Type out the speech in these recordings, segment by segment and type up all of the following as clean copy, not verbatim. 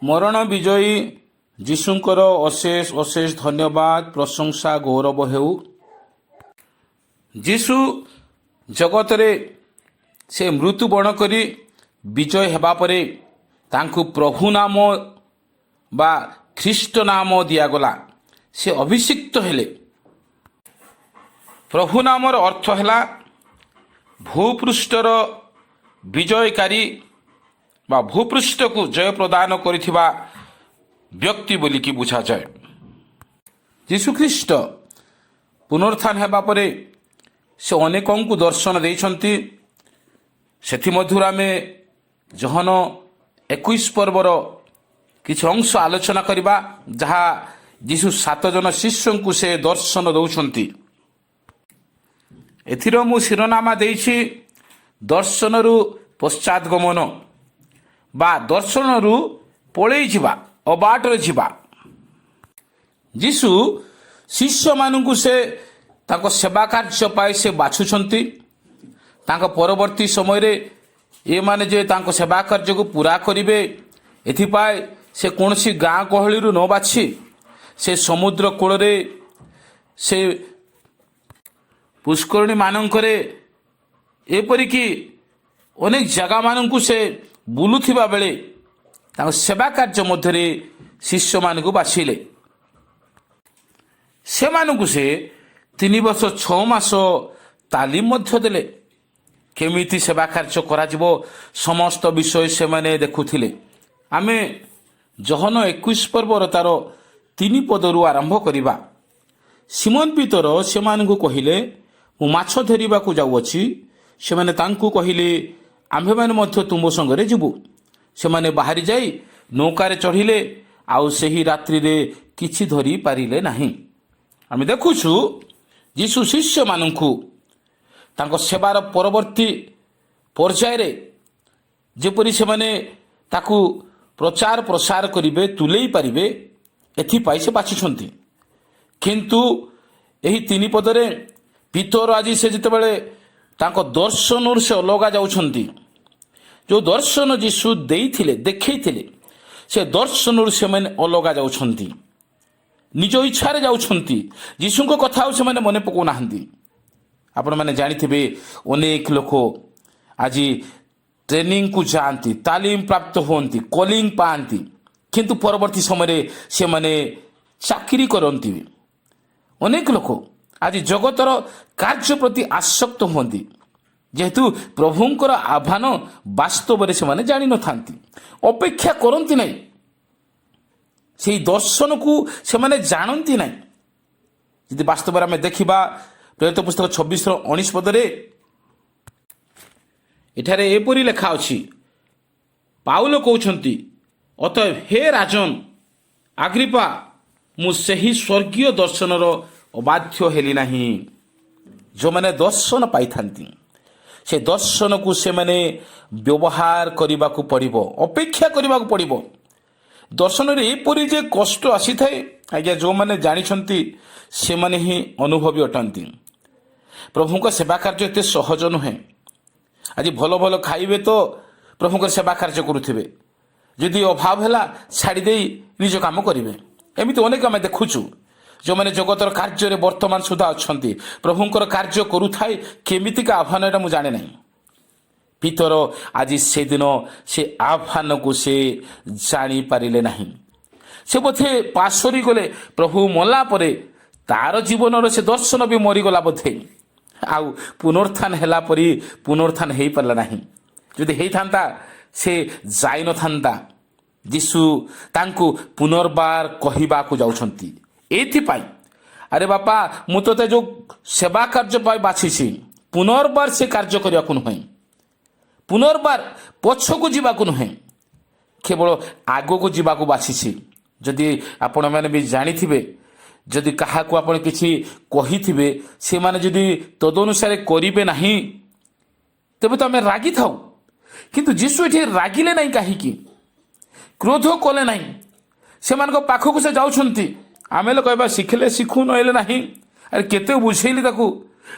ମରଣ ବିଜୟୀ ଯୀଶୁଙ୍କର ଅଶେଷ ଅଶେଷ ଧନ୍ୟବାଦ ପ୍ରଶଂସା ଗୌରବ ହେଉ। ଯୀଶୁ ଜଗତରେ ସେ ମୃତ୍ୟୁବରଣ କରି ବିଜୟ ହେବା ପରେ ତାଙ୍କୁ ପ୍ରଭୁ ନାମ ବା ଖ୍ରୀଷ୍ଟ ନାମ ଦିଆଗଲା। ସେ ଅଭିଷିକ୍ତ ହେଲେ। ପ୍ରଭୁ ନାମର ଅର୍ଥ ହେଲା ଭୂପୃଷ୍ଠର ବିଜୟକାରୀ ବା ଭୂପୃଷ୍ଠକୁ ଜୟ ପ୍ରଦାନ କରିଥିବା ବ୍ୟକ୍ତି ବୋଲିକି ବୁଝାଯାଏ। ଯୀଶୁଖ୍ରୀଷ୍ଟ ପୁନରୁତ୍ଥାନ ହେବା ପରେ ସେ ଅନେକଙ୍କୁ ଦର୍ଶନ ଦେଇଛନ୍ତି। ସେଥିମଧ୍ୟରୁ ଆମେ ଜହନ 21 ପର୍ବର କିଛି ଅଂଶ ଆଲୋଚନା କରିବା, ଯାହା ଯୀଶୁ 7 ଜଣ ଶିଷ୍ୟଙ୍କୁ ସେ ଦର୍ଶନ ଦେଉଛନ୍ତି। ଏଥିର ମୁଁ ଶିରୋନାମା ଦେଇଛି ଦର୍ଶନରୁ ପଶ୍ଚାତଗମନ ବା ଦର୍ଶନରୁ ପଳେଇ ଯିବା, ଅବାଟରେ ଯିବା। ଯୀଶୁ ଶିଷ୍ୟମାନଙ୍କୁ ସେ ତାଙ୍କ ସେବା କାର୍ଯ୍ୟ ପାଇଁ ସେ ବାଛୁଛନ୍ତି। ତାଙ୍କ ପରବର୍ତ୍ତୀ ସମୟରେ ଏମାନେ ଯେ ତାଙ୍କ ସେବା କାର୍ଯ୍ୟକୁ ପୁରା କରିବେ, ଏଥିପାଇଁ ସେ କୌଣସି ଗାଁ ଗହଳିରୁ ନ ବାଛି ସେ ସମୁଦ୍ର କୂଳରେ, ସେ ପୁଷ୍କରିଣୀ ମାନଙ୍କରେ, ଏପରିକି ଅନେକ ଜାଗାମାନଙ୍କୁ ସେ ବୁଲୁଥିବା ବେଳେ ତାଙ୍କ ସେବା କାର୍ଯ୍ୟ ମଧ୍ୟରେ ଶିଷ୍ୟମାନଙ୍କୁ ବାଛିଲେ। ସେମାନଙ୍କୁ ସେ 3 ବର୍ଷ 6 ମାସ ତାଲିମ ମଧ୍ୟ ଦେଲେ। କେମିତି ସେବା କାର୍ଯ୍ୟ କରାଯିବ ସମସ୍ତ ବିଷୟ ସେମାନେ ଦେଖୁଥିଲେ। ଆମେ ଜହନ 21 ପର୍ବର ତାର 3 ପଦରୁ ଆରମ୍ଭ କରିବା। ସିମୋନ ପିତର ସେମାନଙ୍କୁ କହିଲେ, ମୁଁ ମାଛ ଧରିବାକୁ ଯାଉଅଛି। ସେମାନେ ତାଙ୍କୁ କହିଲେ, ଆମ୍ଭେମାନେ ମଧ୍ୟ ତୁମ ସଙ୍ଗରେ ଯିବୁ। ସେମାନେ ବାହାରି ଯାଇ ନୌକାରେ ଚଢ଼ିଲେ, ଆଉ ସେହି ରାତ୍ରିରେ କିଛି ଧରି ପାରିଲେ ନାହିଁ। ଆମେ ଦେଖୁଛୁ ଯୀଶୁ ଶିଷ୍ୟମାନଙ୍କୁ ତାଙ୍କ ସେବାର ପରବର୍ତ୍ତୀ ପର୍ଯ୍ୟାୟରେ ଯେପରି ସେମାନେ ତାକୁ ପ୍ରଚାର ପ୍ରସାର କରିବେ, ତୁଲେଇ ପାରିବେ, ଏଥିପାଇଁ ସେ ବାଛିଛନ୍ତି। କିନ୍ତୁ ଏହି 3 ପଦରେ ପିତର ଆଜି ସେ ଯେତେବେଳେ ତାଙ୍କ ଦର୍ଶନରୁ ସେ ଅଲଗା ଯାଉଛନ୍ତି, ଯେଉଁ ଦର୍ଶନ ଯୀଶୁ ଦେଇଥିଲେ, ଦେଖେଇଥିଲେ, ସେ ଦର୍ଶନରୁ ସେମାନେ ଅଲଗା ଯାଉଛନ୍ତି। ନିଜ ଇଚ୍ଛାରେ ଯାଉଛନ୍ତି। ଯୀଶୁଙ୍କ କଥା ଆଉ ସେମାନେ ମନେ ପକାଉନାହାନ୍ତି। ଆପଣମାନେ ଜାଣିଥିବେ ଅନେକ ଲୋକ ଆଜି ଟ୍ରେନିଂକୁ ଯାଆନ୍ତି, ତାଲିମ ପ୍ରାପ୍ତ ହୁଅନ୍ତି, କଲିଂ ପାଆନ୍ତି, କିନ୍ତୁ ପରବର୍ତ୍ତୀ ସମୟରେ ସେମାନେ ଚାକିରି କରନ୍ତି। ଅନେକ ଲୋକ ଆଜି ଜଗତର କାର୍ଯ୍ୟ ପ୍ରତି ଆସକ୍ତ ହୁଅନ୍ତି, ଯେହେତୁ ପ୍ରଭୁଙ୍କର ଆହ୍ୱାନ ବାସ୍ତବରେ ସେମାନେ ଜାଣିନଥାନ୍ତି, ଅପେକ୍ଷା କରନ୍ତି ନାହିଁ, ସେହି ଦର୍ଶନକୁ ସେମାନେ ଜାଣନ୍ତି ନାହିଁ। ଯଦି ବାସ୍ତବରେ ଆମେ ଦେଖିବା ପ୍ରେରିତ ପୁସ୍ତକ 26:19 ପଦରେ ଏଠାରେ ଏପରି ଲେଖା ଅଛି, ପାଉଲ କହୁଛନ୍ତି, ଅତଏବ ହେ ରାଜନ ଆଗ୍ରିପା, ମୁଁ ସେହି ସ୍ୱର୍ଗୀୟ ଦର୍ଶନର ଅବାଧ୍ୟ ହେଲି ନାହିଁ। ଯେଉଁମାନେ ଦର୍ଶନ ପାଇଥାନ୍ତି, ସେ ଦର୍ଶନକୁ ସେମାନେ ବ୍ୟବହାର କରିବାକୁ ପଡ଼ିବ, ଅପେକ୍ଷା କରିବାକୁ ପଡ଼ିବ। ଦର୍ଶନରେ ଏପରି ଯେ କଷ୍ଟ ଆସିଥାଏ, ଆଜ୍ଞା ଯେଉଁମାନେ ଜାଣିଛନ୍ତି ସେମାନେ ହିଁ ଅନୁଭବୀ ଅଟନ୍ତି। ପ୍ରଭୁଙ୍କ ସେବା କାର୍ଯ୍ୟ ଏତେ ସହଜ ନୁହେଁ। ଆଜି ଭଲ ଭଲ ଖାଇବେ ତ ପ୍ରଭୁଙ୍କର ସେବା କାର୍ଯ୍ୟ କରୁଥିବେ, ଯଦି ଅଭାବ ହେଲା ଛାଡ଼ି ଦେଇ ନିଜ କାମ କରିବେ। ଏମିତି ଅନେକ ଆମେ ଦେଖୁଛୁ ଯେଉଁମାନେ ଜଗତର କାର୍ଯ୍ୟରେ ବର୍ତ୍ତମାନ ସୁଦ୍ଧା ଅଛନ୍ତି। ପ୍ରଭୁଙ୍କର କାର୍ଯ୍ୟ କରୁଥାଏ କେମିତିକା ଆହ୍ୱାନ, ଏଟା ମୁଁ ଜାଣେ ନାହିଁ। ପିତର ଆଜି ସେଦିନ ସେ ଆହ୍ୱାନକୁ ସେ ଜାଣିପାରିଲେ ନାହିଁ। ସେ ବୋଧେ ପାଶୋରି ଗଲେ। ପ୍ରଭୁ ମଲା ପରେ ତାର ଜୀବନର ସେ ଦର୍ଶନ ବି ମରିଗଲା ବୋଧେ, ଆଉ ପୁନରୁତ୍ଥାନ ହେଲା ପରି ପୁନରୁତ୍ଥାନ ହେଇପାରିଲା ନାହିଁ। ଯଦି ହେଇଥାନ୍ତା ସେ ଯାଇନଥାନ୍ତା। ଯୀଶୁ ତାଙ୍କୁ ପୁନର୍ବାର କହିବାକୁ ଯାଉଛନ୍ତି, ଏଇଥିପାଇଁ, ଆରେ ବାପା, ମୁଁ ତୋତେ ଯେଉଁ ସେବା କାର୍ଯ୍ୟ ପାଇଁ ବାଛିଛି, ପୁନର୍ବାର ସେ କାର୍ଯ୍ୟ କରିବାକୁ ନୁହେଁ, ପୁନର୍ବାର ପଛକୁ ଯିବାକୁ ନୁହେଁ, କେବଳ ଆଗକୁ ଯିବାକୁ ବାଛିଛି। ଯଦି ଆପଣମାନେ ବି ଜାଣିଥିବେ, ଯଦି କାହାକୁ ଆପଣ କିଛି କହିଥିବେ, ସେମାନେ ଯଦି ତଦନୁସାରେ କରିବେ ନାହିଁ, ତେବେ ତ ଆମେ ରାଗିଥାଉ। କିନ୍ତୁ ଯୀଶୁ ଏଠି ରାଗିଲେ ନାହିଁ କାହିଁକି? କ୍ରୋଧ କଲେ ନାହିଁ। ସେମାନଙ୍କ ପାଖକୁ ସେ ଯାଉଛନ୍ତି। ଆମେ ହେଲେ କହିବା ଶିଖିଲେ ଶିଖୁ, ନହେଲେ ନାହିଁ। ଆରେ କେତେ ବୁଝେଇଲି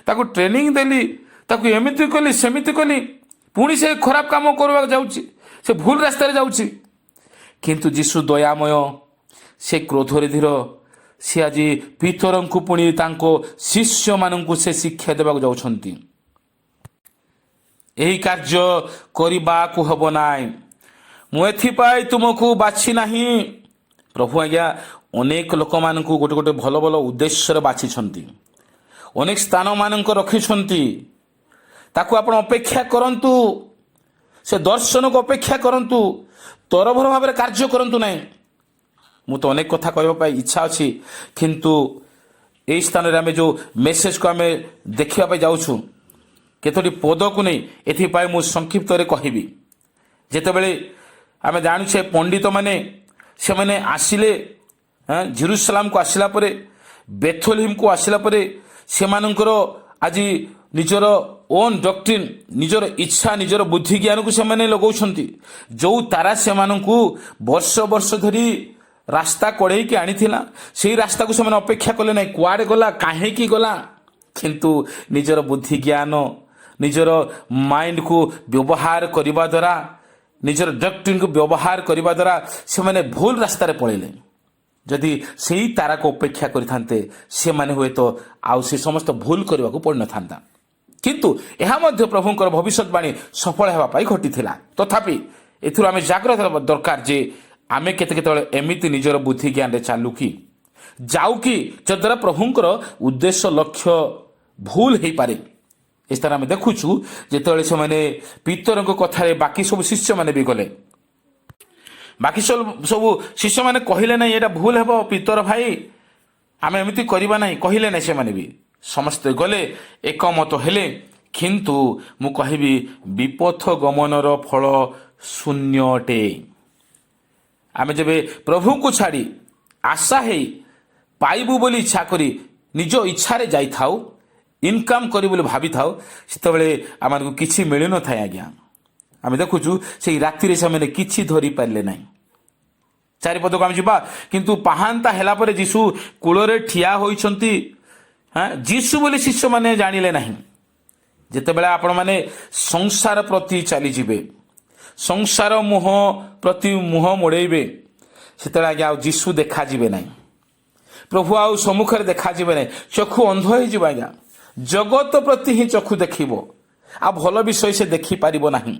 ତାକୁ ଟ୍ରେନିଂ ଦେଲି, ତାକୁ ଏମିତି କଲି ସେମିତି କଲି, ପୁଣି ସେ ଖରାପ କାମ କରିବାକୁ ଯାଉଛି, ସେ ଭୁଲ ରାସ୍ତାରେ ଯାଉଛି। କିନ୍ତୁ ଯୀଶୁ ଦୟାମୟ, ସେ କ୍ରୋଧରେ ଧୀର। ସେ ଆଜି ପିତରଙ୍କୁ ପୁଣି ତାଙ୍କ ଶିଷ୍ୟମାନଙ୍କୁ ସେ ଶିକ୍ଷା ଦେବାକୁ ଯାଉଛନ୍ତି। ଏହି କାର୍ଯ୍ୟ କରିବାକୁ ହେବ ନାହିଁ, ମୁଁ ଏଥିପାଇଁ ତୁମକୁ ବାଛି ନାହିଁ। ପ୍ରଭୁ ଆଜ୍ଞା ଅନେକ ଲୋକମାନଙ୍କୁ ଗୋଟେ ଗୋଟେ ଭଲ ଭଲ ଉଦ୍ଦେଶ୍ୟରେ ବାଛିଛନ୍ତି, ଅନେକ ସ୍ଥାନମାନଙ୍କ ରଖିଛନ୍ତି। ତାକୁ ଆପଣ ଅପେକ୍ଷା କରନ୍ତୁ, ସେ ଦର୍ଶନକୁ ଅପେକ୍ଷା କରନ୍ତୁ, ତରବର ଭାବରେ କାର୍ଯ୍ୟ କରନ୍ତୁ ନାହିଁ। ମୁଁ ତ ଅନେକ କଥା କହିବା ପାଇଁ ଇଚ୍ଛା ଅଛି, କିନ୍ତୁ ଏହି ସ୍ଥାନରେ ଆମେ ଯେଉଁ ମେସେଜକୁ ଆମେ ଦେଖିବା ପାଇଁ ଯାଉଛୁ, କେତୋଟି ପଦକୁ ନେଇ ଏଥିପାଇଁ ମୁଁ ସଂକ୍ଷିପ୍ତରେ କହିବି। ଯେତେବେଳେ ଆମେ ଜାଣୁଛେ ପଣ୍ଡିତମାନେ ସେମାନେ ଆସିଲେ ଜେରୁସାଲାମକୁ ଆସିଲା ପରେ, ବେଥଲେହେମକୁ ଆସିଲା ପରେ, ସେମାନଙ୍କର ଆଜି ନିଜର ଓନ୍ ଡକ୍ଟ୍ରିନ୍, ନିଜର ଇଚ୍ଛା, ନିଜର ବୁଦ୍ଧି ଜ୍ଞାନକୁ ସେମାନେ ଲଗାଉଛନ୍ତି। ଯେଉଁ ତାରା ସେମାନଙ୍କୁ ବର୍ଷ ବର୍ଷ ଧରି ରାସ୍ତା କଢ଼େଇକି ଆଣିଥିଲା, ସେଇ ରାସ୍ତାକୁ ସେମାନେ ଅପେକ୍ଷା କଲେ ନାହିଁ। କୁଆଡ଼େ ଗଲା, କାହିଁକି ଗଲା? କିନ୍ତୁ ନିଜର ବୁଦ୍ଧି ଜ୍ଞାନ, ନିଜର ମାଇଣ୍ଡକୁ ବ୍ୟବହାର କରିବା ଦ୍ୱାରା, ନିଜର ଡକ୍ଟ୍ରିନ୍କୁ ବ୍ୟବହାର କରିବା ଦ୍ୱାରା ସେମାନେ ଭୁଲ ରାସ୍ତାରେ ପଳେଇଲେ। ଯଦି ସେଇ ତାରାକୁ ଅପେକ୍ଷା କରିଥାନ୍ତେ, ସେମାନେ ହୁଏତ ଆଉ ସେ ସମସ୍ତ ଭୁଲ କରିବାକୁ ପଡ଼ିନଥାନ୍ତା। କିନ୍ତୁ ଏହା ମଧ୍ୟ ପ୍ରଭୁଙ୍କର ଭବିଷ୍ୟତବାଣୀ ସଫଳ ହେବା ପାଇଁ ଘଟିଥିଲା। ତଥାପି ଏଥିରୁ ଆମେ ଜାଗ୍ରତ ହେବା ଦରକାର ଯେ ଆମେ କେତେବେଳେ ଏମିତି ନିଜର ବୁଦ୍ଧି ଜ୍ଞାନରେ ଚାଲୁ କି ଯାଉ କି ଯଦ୍ୱାରା ପ୍ରଭୁଙ୍କର ଉଦ୍ଦେଶ୍ୟ ଲକ୍ଷ୍ୟ ଭୁଲ ହେଇପାରେ। ଏ ସ୍ଥାନରେ ଆମେ ଦେଖୁଛୁ ଯେତେବେଳେ ସେମାନେ ପିତରଙ୍କ କଥାରେ ବାକି ସବୁ ଶିଷ୍ୟମାନେ ବି ଗଲେ, ବାକି ସବୁ ଶିଷ୍ୟମାନେ କହିଲେ ନାହିଁ ଏଇଟା ଭୁଲ ହେବ ପିତର ଭାଇ, ଆମେ ଏମିତି କରିବା ନାହିଁ, କହିଲେ ନାହିଁ। ସେମାନେ ବି ସମସ୍ତେ ଗଲେ, ଏକମତ ହେଲେ। କିନ୍ତୁ ମୁଁ କହିବି ବିପଥ ଗମନର ଫଳ ଶୂନ୍ୟ ଅଟେ। ଆମେ ଯେବେ ପ୍ରଭୁଙ୍କୁ ଛାଡ଼ି ଆଶା ହେଇ ପାଇବୁ ବୋଲି ଇଚ୍ଛା କରି ନିଜ ଇଚ୍ଛାରେ ଯାଇଥାଉ, ଇନକମ୍ କରି ବୋଲି ଭାବିଥାଉ, ସେତେବେଳେ ଆମକୁ କିଛି ମିଳିନଥାଏ। ଆଜ୍ଞା ଆମେ ଦେଖୁଛୁ ସେଇ ରାତିରେ ସେମାନେ କିଛି ଧରିପାରିଲେ ନାହିଁ। ଚାରିପଦକୁ ଆମେ ଯିବା, କିନ୍ତୁ ପାହାନ୍ତା ହେଲା ପରେ ଯୀଶୁ କୂଳରେ ଠିଆ ହୋଇଛନ୍ତି। ଯୀଶୁ ବୋଲି ଶିଷ୍ୟମାନେ ଜାଣିଲେ ନାହିଁ। ଯେତେବେଳେ ଆପଣମାନେ ସଂସାର ପ୍ରତି ଚାଲିଯିବେ, ସଂସାର ମୁହଁ ପ୍ରତି ମୁହଁ ମୋଡ଼େଇବେ, ସେତେବେଳେ ଆଜ୍ଞା ଆଉ ଯୀଶୁ ଦେଖାଯିବେ ନାହିଁ, ପ୍ରଭୁ ଆଉ ସମ୍ମୁଖରେ ଦେଖାଯିବେ ନାହିଁ। ଚକ୍ଷୁ ଅନ୍ଧ ହେଇଯିବ ଆଜ୍ଞା, ଜଗତ ପ୍ରତି ହିଁ ଚକ୍ଷୁ ଦେଖିବ, ଆଉ ଭଲ ବିଷୟ ସେ ଦେଖିପାରିବ ନାହିଁ।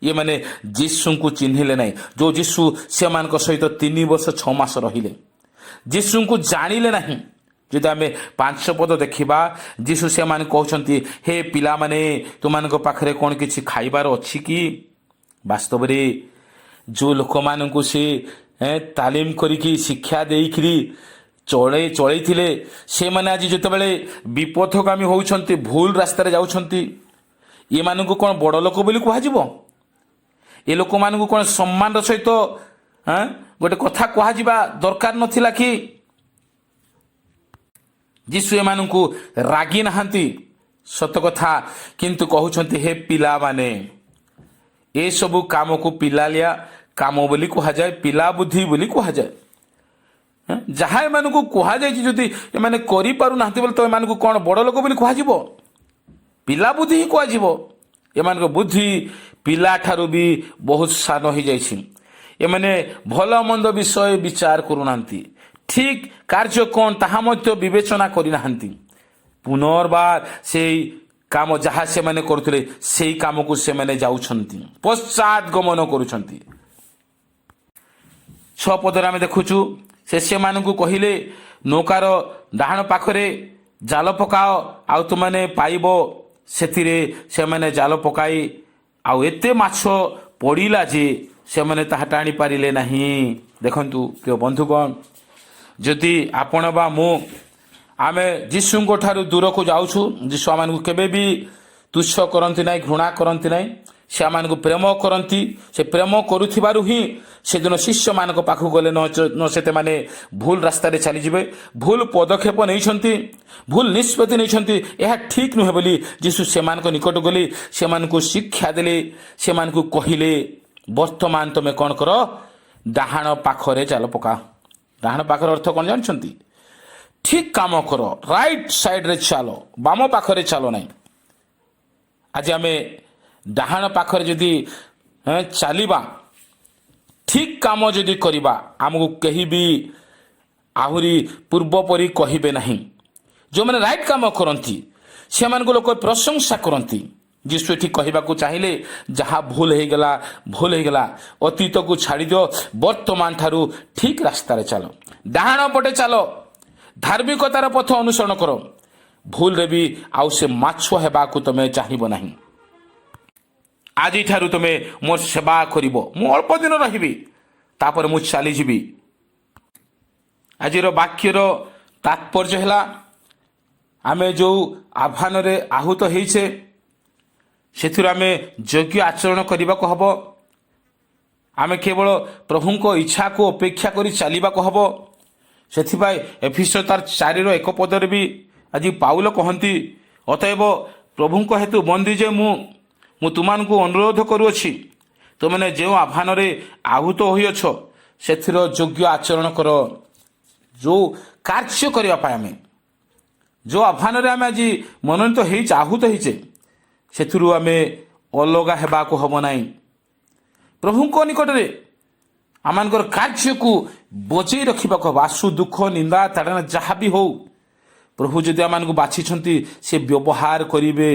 ଇଏମାନେ ଯୀଶୁଙ୍କୁ ଚିହ୍ନିଲେ ନାହିଁ, ଯେଉଁ ଯୀଶୁ ସେମାନଙ୍କ ସହିତ 3 ବର୍ଷ 6 ମାସ ରହିଲେ। ଯୀଶୁଙ୍କୁ ଜାଣିଲେ ନାହିଁ। ଯଦି ଆମେ 5 ପଦ ଦେଖିବା, ଯୀଶୁ ସେମାନେ କହୁଛନ୍ତି, ହେ ପିଲାମାନେ, ତୁମାନଙ୍କ ପାଖରେ କ'ଣ କିଛି ଖାଇବାର ଅଛି କି? ବାସ୍ତବରେ ଯେଉଁ ଲୋକମାନଙ୍କୁ ସେ ତାଲିମ କରିକି ଶିକ୍ଷା ଦେଇକିରି ଚଳେଇଥିଲେ, ସେମାନେ ଆଜି ଯେତେବେଳେ ବିପଥଗାମୀ ହେଉଛନ୍ତି, ଭୁଲ ରାସ୍ତାରେ ଯାଉଛନ୍ତି, ଏମାନଙ୍କୁ କ'ଣ ବଡ଼ ଲୋକ ବୋଲି କୁହାଯିବ? ଏ ଲୋକମାନଙ୍କୁ କ'ଣ ସମ୍ମାନର ସହିତ ଗୋଟେ କଥା କୁହାଯିବା ଦରକାର ନଥିଲା କି? ଯୀଶୁ ଏମାନଙ୍କୁ ରାଗି ନାହାନ୍ତି, ସତ କଥା, କିନ୍ତୁ କହୁଛନ୍ତି, ହେ ପିଲାମାନେ। ଏସବୁ କାମକୁ ପିଲାଳିଆ କାମ ବୋଲି କୁହାଯାଏ, ପିଲା ବୁଦ୍ଧି ବୋଲି କୁହାଯାଏ। ଯାହା ଏମାନଙ୍କୁ କୁହାଯାଇଛି, ଯଦି ଏମାନେ କରିପାରୁନାହାନ୍ତି ବୋଲି ତ ଏମାନଙ୍କୁ କ'ଣ ବଡ଼ ଲୋକ ବୋଲି କୁହାଯିବ? ପିଲା ବୁଦ୍ଧି ହିଁ କୁହାଯିବ। ଏମାନଙ୍କ ବୁଦ୍ଧି ପିଲାଠାରୁ ବି ବହୁତ ସାନ ହୋଇଯାଇଛି। ଏମାନେ ଭଲ ମନ୍ଦ ବିଷୟ ବିଚାର କରୁନାହାନ୍ତି, ଠିକ୍ କାର୍ଯ୍ୟ କ'ଣ ତାହା ମଧ୍ୟ ବିବେଚନା କରିନାହାନ୍ତି। ପୁନର୍ବାର ସେଇ କାମ ଯାହା ସେମାନେ କରୁଥିଲେ, ସେଇ କାମକୁ ସେମାନେ ଯାଉଛନ୍ତି, ପଶ୍ଚାତ ଗମନ କରୁଛନ୍ତି। 6 ପଦରେ ଆମେ ଦେଖୁଛୁ, ସେ ସେମାନଙ୍କୁ କହିଲେ, ନୌକାର ଡାହାଣ ପାଖରେ ଜାଲ ପକାଅ, ଆଉ ତୁମମାନେ ପାଇବ। ସେଥିରେ ସେମାନେ ଜାଲ ପକାଇ ଆଉ ଏତେ ମାଛ ପଡ଼ିଲା ଯେ ସେମାନେ ତାହା ଟାଣିପାରିଲେ ନାହିଁ। ଦେଖନ୍ତୁ ପ୍ରିୟ ବନ୍ଧୁଗଣ, ଯଦି ଆପଣ ବା ମୁଁ ଆମେ ଯୀଶୁଙ୍କ ଠାରୁ ଦୂରକୁ ଯାଉଛୁ, ଯୀଶୁ ଆମମାନଙ୍କୁ କେବେ ବି ତୁଚ୍ଛ କରନ୍ତି ନାହିଁ, ଘୃଣା କରନ୍ତି ନାହିଁ। ସେ ଆମମାନଙ୍କୁ ପ୍ରେମ କରନ୍ତି। ସେ ପ୍ରେମ କରୁଥିବାରୁ ହିଁ ସେଦିନ ଶିଷ୍ୟମାନଙ୍କ ପାଖକୁ ଗଲେ, ନଚେତ ସେମାନେ ଭୁଲ ରାସ୍ତାରେ ଚାଲିଯିବେ, ଭୁଲ ପଦକ୍ଷେପ ନେଇଛନ୍ତି, ଭୁଲ ନିଷ୍ପତ୍ତି ନେଇଛନ୍ତି। ଏହା ଠିକ୍ ନୁହେଁ ବୋଲି ଯୀଶୁ ସେମାନଙ୍କ ନିକଟ ଗଲେ, ସେମାନଙ୍କୁ ଶିକ୍ଷା ଦେଲେ, ସେମାନଙ୍କୁ କହିଲେ, ବର୍ତ୍ତମାନ ତୁମେ କ'ଣ କର? ଡାହାଣ ପାଖରେ ଜାଲ ପକା। ଡାହାଣ ପାଖର ଅର୍ଥ କ'ଣ ଜାଣିଛନ୍ତି? ଠିକ୍ କାମ କର, ରାଇଟ୍ ସାଇଡ଼୍ରେ ଚାଲ, ବାମ ପାଖରେ ଚାଲ ନାହିଁ। ଆଜି ଆମେ ଡାହାଣ ପାଖରେ ଯଦି ଚାଲିବା, ଠିକ୍ କାମ ଯଦି କରିବା ଆମକୁ କେହି ବି ଆହୁରି ପୂର୍ବପରି କହିବେ ନାହିଁ। ଯେଉଁମାନେ ରାଇଟ୍ କାମ କରନ୍ତି ସେମାନଙ୍କୁ ଲୋକ ପ୍ରଶଂସା କରନ୍ତି। ଯୀଶୁ ଏଠି କହିବାକୁ ଚାହିଁଲେ ଯାହା ଭୁଲ ହେଇଗଲା ଅତୀତକୁ ଛାଡ଼ିଦିଅ, ବର୍ତ୍ତମାନ ଠାରୁ ଠିକ୍ ରାସ୍ତାରେ ଚାଲ, ଡାହାଣ ପଟେ ଚାଲ, ଧାର୍ମିକତାର ପଥ ଅନୁସରଣ କର। ଭୁଲରେ ବି ଆଉ ସେ ମାଛ ହେବାକୁ ତମେ ଚାହିଁବ ନାହିଁ। ଆଜିଠାରୁ ତୁମେ ମୋର ସେବା କରିବ। ମୁଁ ଅଳ୍ପ ଦିନ ରହିବି, ତାପରେ ମୁଁ ଚାଲିଯିବି। ଆଜିର ବାକ୍ୟର ତାତ୍ପର୍ଯ୍ୟ ହେଲା ଆମେ ଯେଉଁ ଆହ୍ୱାନରେ ଆହୁତ ହେଇଛେ ସେଥିରୁ ଆମେ ଯୋଗ୍ୟ ଆଚରଣ କରିବାକୁ ହେବ। ଆମେ କେବଳ ପ୍ରଭୁଙ୍କ ଇଚ୍ଛାକୁ ଅପେକ୍ଷା କରି ଚାଲିବାକୁ ହେବ। ସେଥିପାଇଁ ଏଫେସୀୟ 4:1 ପଦରେ ବି ଆଜି ପାଉଲ କହନ୍ତି, ଅତଏବ ପ୍ରଭୁଙ୍କ ହେତୁ ବନ୍ଦୀ ଯେ ମୁଁ ତୁମମାନଙ୍କୁ ଅନୁରୋଧ କରୁଅଛି, ତୁମମାନେ ଯେଉଁ ଆହ୍ୱାନରେ ଆହୁତ ହୋଇଅଛ ସେଥିର ଯୋଗ୍ୟ ଆଚରଣ କର। ଯେଉଁ କାର୍ଯ୍ୟ କରିବା ପାଇଁ ଆମେ ଯେଉଁ ଆହ୍ୱାନରେ ଆମେ ଆଜି ମନୋନୀତ ହେଇଛେ, ଆହୁତ ହେଇଛେ, ସେଥିରୁ ଆମେ ଅଲଗା ହେବାକୁ ହେବ ନାହିଁ। ପ୍ରଭୁଙ୍କ ନିକଟରେ ଆମମାନଙ୍କର କାର୍ଯ୍ୟକୁ ବଜେଇ ରଖିବାକୁ ହେବ। ଆଶୁ, ଦୁଃଖ, ନିନ୍ଦା, ତାଡ଼ନା ଯାହା ବି ହଉ, ପ୍ରଭୁ ଯଦି ଆମମାନଙ୍କୁ ବାଛିଛନ୍ତି ସେ ବ୍ୟବହାର କରିବେ,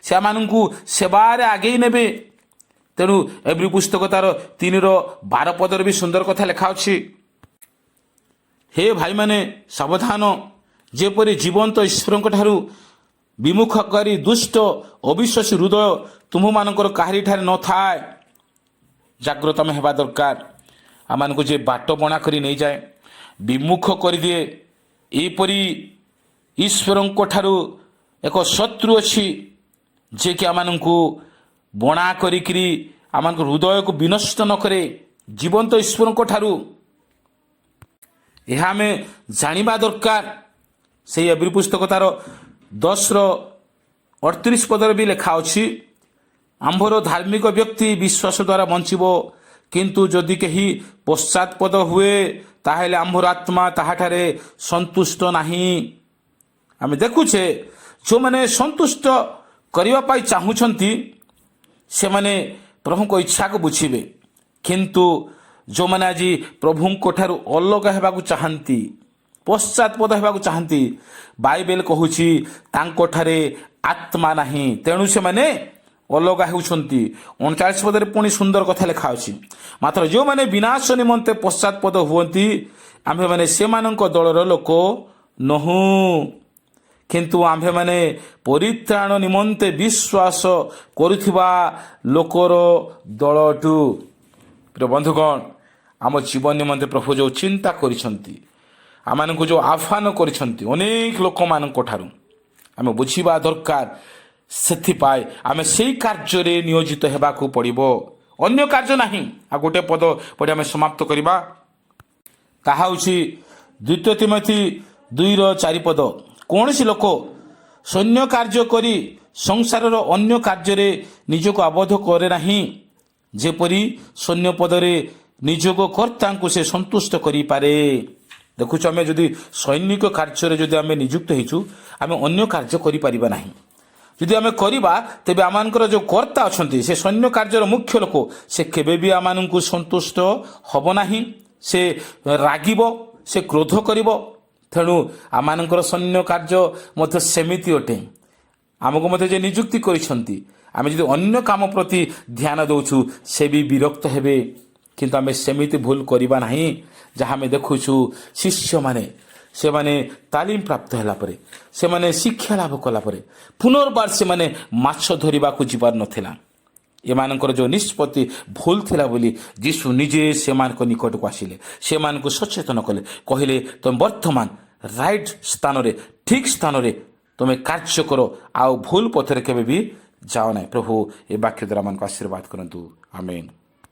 ସେମାନଙ୍କୁ ସେବାରେ ଆଗେଇ ନେବେ। ତେଣୁ ଏଭ୍ରି ପୁସ୍ତକ 3:12 ପଦରେ ବି ସୁନ୍ଦର କଥା ଲେଖା ଅଛି, ହେ ଭାଇମାନେ ସାବଧାନ, ଯେପରି ଜୀବନ୍ତ ଈଶ୍ୱରଙ୍କ ଠାରୁ ବିମୁଖକାରୀ ଦୁଷ୍ଟ ଅବିଶ୍ୱାସୀ ହୃଦୟ ତୁମମାନଙ୍କର କାହାରିଠାରେ ନଥାଏ। ଜାଗ୍ରତ ଆମେ ହେବା ଦରକାର। ଆମମାନଙ୍କୁ ଯେ ବାଟ ବଣା କରି ନେଇଯାଏ, ବିମୁଖ କରିଦିଏ, ଏହିପରି ଈଶ୍ୱରଙ୍କ ଠାରୁ ଏକ ଶତ୍ରୁ ଅଛି ଯିଏକି ଆମମାନଙ୍କୁ ବଣା କରିକିରି ଆମମାନଙ୍କ ହୃଦୟକୁ ବିନଷ୍ଟ ନ କରେ। ଜୀବନ୍ତ ଈଶ୍ୱରଙ୍କ ଠାରୁ ଏହା ଆମେ ଜାଣିବା ଦରକାର। ସେହି ଏଭ୍ରି ପୁସ୍ତକ 10:38 ପଦରେ ବି ଲେଖା ଅଛି, ଆମ୍ଭର ଧାର୍ମିକ ବ୍ୟକ୍ତି ବିଶ୍ୱାସ ଦ୍ୱାରା ବଞ୍ଚିବ, କିନ୍ତୁ ଯଦି କେହି ପଶ୍ଚାତପଦ ହୁଏ ତାହେଲେ ଆମ୍ଭର ଆତ୍ମା ତାହାଠାରେ ସନ୍ତୁଷ୍ଟ ନାହିଁ। ଆମେ ଦେଖୁଛେ ଯେଉଁମାନେ ସନ୍ତୁଷ୍ଟ କରିବା ପାଇଁ ଚାହୁଁଛନ୍ତି ସେମାନେ ପ୍ରଭୁଙ୍କ ଇଚ୍ଛାକୁ ବୁଝିବେ, କିନ୍ତୁ ଯେଉଁମାନେ ଆଜି ପ୍ରଭୁଙ୍କ ଠାରୁ ଅଲଗା ହେବାକୁ ଚାହାନ୍ତି, ପଶ୍ଚାତପଦ ହେବାକୁ ଚାହାନ୍ତି, ବାଇବେଲ କହୁଛି ତାଙ୍କଠାରେ ଆତ୍ମା ନାହିଁ, ତେଣୁ ସେମାନେ ଅଲଗା ହେଉଛନ୍ତି। 39 ପଦରେ ପୁଣି ସୁନ୍ଦର କଥା ଲେଖା ଅଛି, ମାତ୍ର ଯେଉଁମାନେ ବିନାଶ ନିମନ୍ତେ ପଶ୍ଚାତପଦ ହୁଅନ୍ତି ଆମ୍ଭେମାନେ ସେମାନଙ୍କ ଦଳର ଲୋକ ନୋହୁଁ, କିନ୍ତୁ ଆମ୍ଭେମାନେ ପରିତ୍ରାଣ ନିମନ୍ତେ ବିଶ୍ୱାସ କରୁଥିବା ଲୋକର ଦଳଠୁ। ପ୍ରିୟ ବନ୍ଧୁଗଣ, ଆମ ଜୀବନ ନିମନ୍ତେ ପ୍ରଭୁ ଯେଉଁ ଚିନ୍ତା କରିଛନ୍ତି, ଆମମାନଙ୍କୁ ଯେଉଁ ଆହ୍ୱାନ କରିଛନ୍ତି ଅନେକ ଲୋକମାନଙ୍କ ଠାରୁ, ଆମେ ବୁଝିବା ଦରକାର। ସେଥିପାଇଁ ଆମେ ସେଇ କାର୍ଯ୍ୟରେ ନିୟୋଜିତ ହେବାକୁ ପଡ଼ିବ, ଅନ୍ୟ କାର୍ଯ୍ୟ ନାହିଁ। ଆଉ ଗୋଟେ ପଦ ପଢ଼ି ଆମେ ସମାପ୍ତ କରିବା, ତାହା ହେଉଛି 2 ତିମୋଥୀ 2:4 ପଦ। କୌଣସି ଲୋକ ସୈନ୍ୟ କାର୍ଯ୍ୟ କରି ସଂସାରର ଅନ୍ୟ କାର୍ଯ୍ୟରେ ନିଜକୁ ଆବଦ୍ଧ କରେ ନାହିଁ, ଯେପରି ସୈନ୍ୟ ପଦରେ ନିଯୋଗ କର୍ତ୍ତାଙ୍କୁ ସେ ସନ୍ତୁଷ୍ଟ କରିପାରେ। ଦେଖୁଛୁ, ଆମେ ଯଦି ସୈନିକ କାର୍ଯ୍ୟରେ ଯଦି ଆମେ ନିଯୁକ୍ତ ହେଇଛୁ, ଆମେ ଅନ୍ୟ କାର୍ଯ୍ୟ କରିପାରିବା ନାହିଁ। ଯଦି ଆମେ କରିବା ତେବେ ଆମମାନଙ୍କର ଯେଉଁ କର୍ତ୍ତା ଅଛନ୍ତି, ସେ ସୈନ୍ୟ କାର୍ଯ୍ୟର ମୁଖ୍ୟ ଲୋକ, ସେ କେବେ ବି ଆମମାନଙ୍କୁ ସନ୍ତୁଷ୍ଟ ହେବ ନାହିଁ। ସେ ରାଗିବ, ସେ କ୍ରୋଧ କରିବ। ତେଣୁ ଆମମାନଙ୍କର ସୈନ୍ୟ କାର୍ଯ୍ୟ ମଧ୍ୟ ସେମିତି ଅଟେ। ଆମକୁ ମଧ୍ୟ ଯେ ନିଯୁକ୍ତି କରିଛନ୍ତି, ଆମେ ଯଦି ଅନ୍ୟ କାମ ପ୍ରତି ଧ୍ୟାନ ଦେଉଛୁ ସେ ବି ବିରକ୍ତ ହେବେ। କିନ୍ତୁ ଆମେ ସେମିତି ଭୁଲ କରିବା ନାହିଁ। ଯାହା ଆମେ ଦେଖୁଛୁ, ଶିଷ୍ୟମାନେ ସେମାନେ ତାଲିମ ପ୍ରାପ୍ତ ହେଲା ପରେ, ସେମାନେ ଶିକ୍ଷା ଲାଭ କଲା ପରେ ପୁନର୍ବାର ସେମାନେ ମାଛ ଧରିବାକୁ ଯିବାର ନଥିଲା। ଏମାନଙ୍କର ଯେଉଁ ନିଷ୍ପତ୍ତି ଭୁଲ ଥିଲା ବୋଲି ଯୀଶୁ ନିଜେ ସେମାନଙ୍କ ନିକଟକୁ ଆସିଲେ, ସେମାନଙ୍କୁ ସଚେତନ କଲେ, କହିଲେ ତୁମେ ବର୍ତ୍ତମାନ ରାଇଟ୍ ସ୍ଥାନରେ, ଠିକ୍ ସ୍ଥାନରେ ତୁମେ କାର୍ଯ୍ୟ କର, ଆଉ ଭୁଲ ପଥରେ କେବେ ବି ଯାଅ ନାହିଁ। ପ୍ରଭୁ ଏ ବାକ୍ୟ ଦ୍ୱାରା ଆମମାନଙ୍କୁ ଆଶୀର୍ବାଦ କରନ୍ତୁ। ଆମେନ୍।